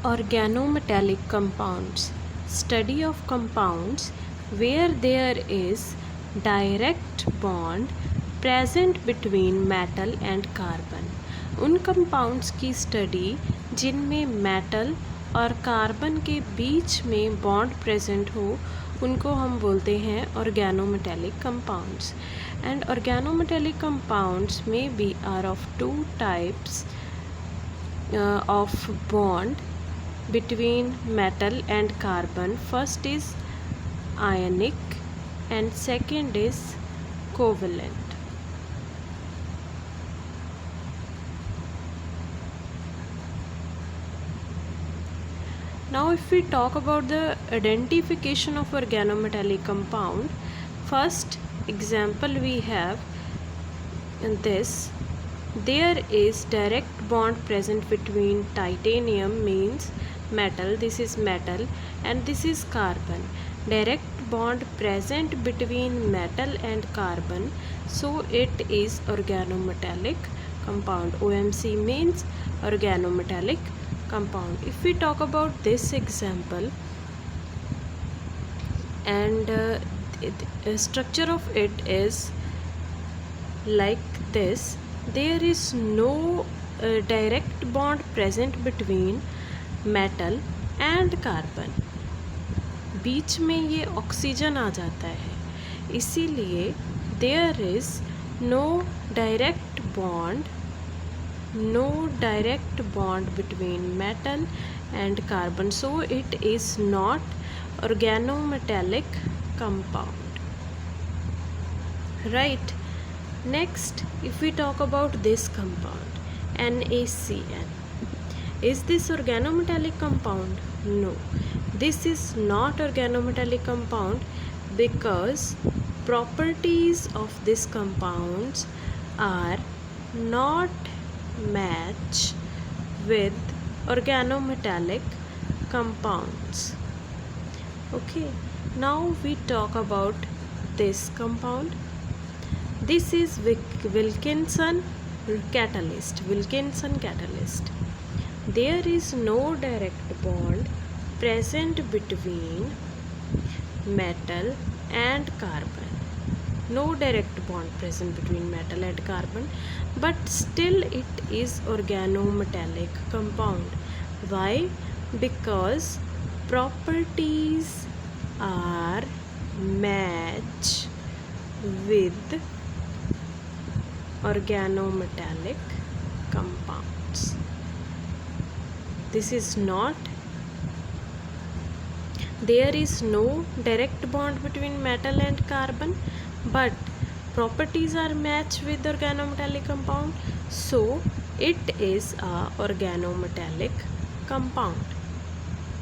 Organometallic compounds. Study of compounds where there is direct bond present between metal and carbon. उन compounds की study जिनमें metal और carbon के बीच में bond present हो उनको हम बोलते हैं organometallic compounds. And organometallic compounds may be are of two types of bond between metal and carbon. First is ionic and second is covalent. Now if we talk about the identification of organometallic compound, first example we have in this, there is direct bond present between titanium means metal, this is metal, and this is carbon. Direct bond present between metal and carbon, so it is organometallic compound. OMC means organometallic compound. If we talk about this example, and the structure of it is like this, there is no direct bond present between metal and carbon, बीच में ये oxygen आ जाता है, इसीलिए there is no direct bond between metal and carbon, so it is not organometallic compound. Right. Next, if we talk about this compound, NaCN. Is this organometallic compound? No, this is not organometallic compound because properties of this compounds are not match with organometallic compounds. Okay, now we talk about this compound. This is Wilkinson catalyst. There is no direct bond present between metal and carbon. No direct bond present between metal and carbon, but still it is organometallic compound. Why? Because properties are match with organometallic compounds. This is not, there is no direct bond between metal and carbon, but properties are matched with organometallic compound, so it is a organometallic compound.